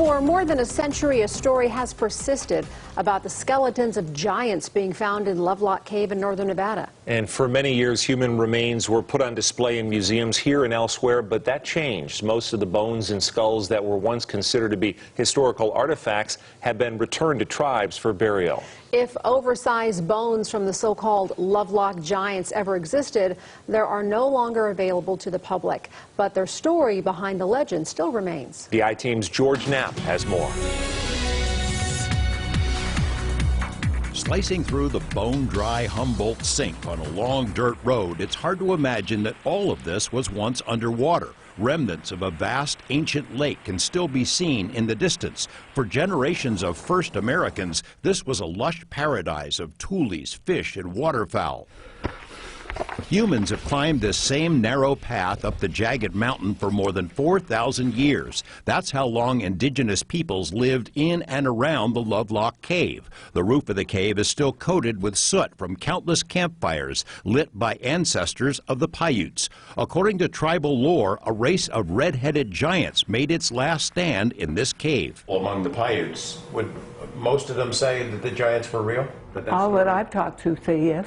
For more than a century, a story has persisted about the skeletons of giants being found in Lovelock Cave in northern Nevada. And for many years, human remains were put on display in museums here and elsewhere, but that changed. Most of the bones and skulls that were once considered to be historical artifacts have been returned to tribes for burial. If oversized bones from the so-called Lovelock giants ever existed, they are no longer available to the public. But their story behind the legend still remains. The I-Team's George Knapp has more. Slicing through the bone-dry Humboldt Sink on a long dirt road, it's hard to imagine that all of this was once underwater. Remnants of a vast ancient lake can still be seen in the distance. For generations of first Americans, this was a lush paradise of tules, fish, and waterfowl. Humans have climbed this same narrow path up the jagged mountain for more than 4,000 years. That's how long indigenous peoples lived in and around the Lovelock Cave. The roof of the cave is still coated with soot from countless campfires lit by ancestors of the Paiutes. According to tribal lore, a race of red-headed giants made its last stand in this cave. Among the Paiutes, would most of them say that the giants were real? All that I've talked to say yes.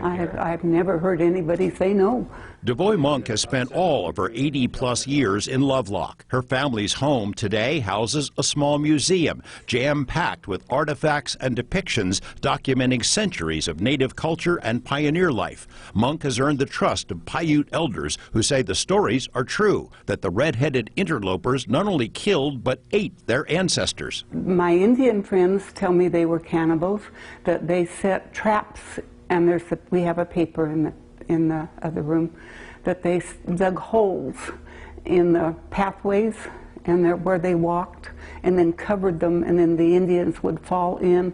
I've never heard anybody say no. Devoy Monk has spent all of her 80-plus years in Lovelock. Her family's home today houses a small museum, jam-packed with artifacts and depictions documenting centuries of native culture and pioneer life. Monk has earned the trust of Paiute elders who say the stories are true, that the red-headed interlopers not only killed but ate their ancestors. My Indian friends tell me they were cannibals, that they set traps, and we have a paper in the other room, that they dug holes in the pathways and where they walked, and then covered them, and then the Indians would fall in,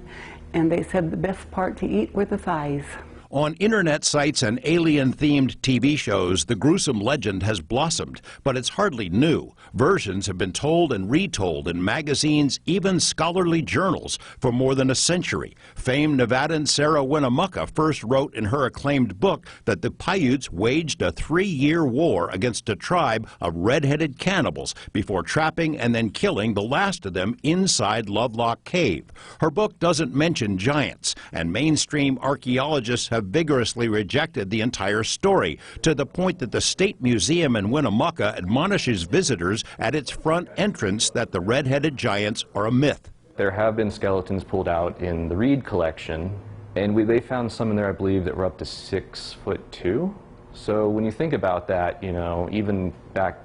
and they said the best part to eat were the thighs. On internet sites and alien-themed TV shows, the gruesome legend has blossomed, but it's hardly new. Versions have been told and retold in magazines, even scholarly journals, for more than a century. Famed Nevadan Sarah Winnemucca first wrote in her acclaimed book that the Paiutes waged a 3-year war against a tribe of red-headed cannibals before trapping and then killing the last of them inside Lovelock Cave. Her book doesn't mention giants, and mainstream archaeologists have vigorously rejected the entire story, to the point that the State Museum in Winnemucca admonishes visitors at its front entrance that the red-headed giants are a myth. There have been skeletons pulled out in the Reed collection, and they found some in there, I believe, that were up to 6'2". So when you think about that, you know, even back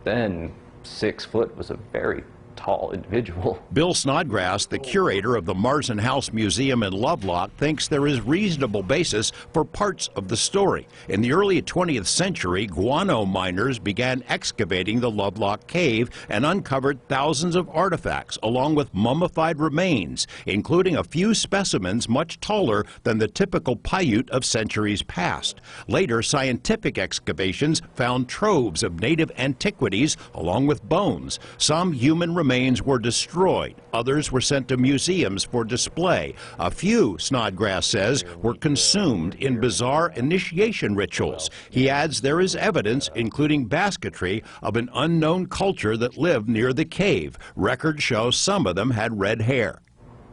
then, 6 foot was a very tall individual. Bill Snodgrass, the curator of the Marsden House Museum in Lovelock, thinks there is reasonable basis for parts of the story. In the early 20th century, guano miners began excavating the Lovelock Cave and uncovered thousands of artifacts, along with mummified remains, including a few specimens much taller than the typical Paiute of centuries past. Later, scientific excavations found troves of native antiquities, along with bones. Some human remains were destroyed. Others were sent to museums for display. A few, Snodgrass says, were consumed in bizarre initiation rituals. He adds there is evidence, including basketry, of an unknown culture that lived near the cave. Records show some of them had red hair.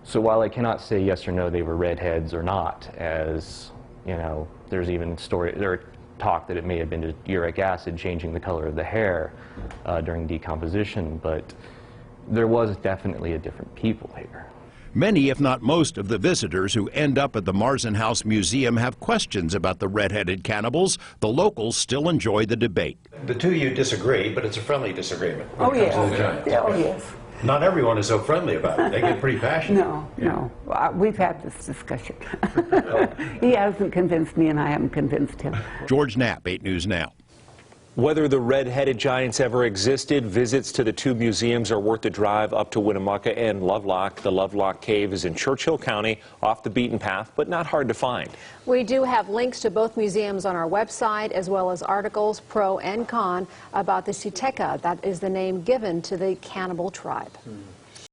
So while I cannot say yes or no they were redheads or not, as, you know, there's even talk that it may have been uric acid changing the color of the hair during decomposition, but there was definitely a different people here. Many, if not most, of the visitors who end up at the Marsden House Museum have questions about the red-headed cannibals. The locals still enjoy the debate. The two of you disagree, but it's a friendly disagreement. Oh, yeah. Oh, yes. Not everyone is so friendly about it. They get pretty passionate. No. We've had this discussion. He hasn't convinced me, and I haven't convinced him. George Knapp, 8 News Now. Whether the red-headed giants ever existed, visits to the two museums are worth the drive up to Winnemucca and Lovelock. The Lovelock Cave is in Churchill County, off the beaten path, but not hard to find. We do have links to both museums on our website, as well as articles, pro and con, about the Siteka. That is the name given to the cannibal tribe.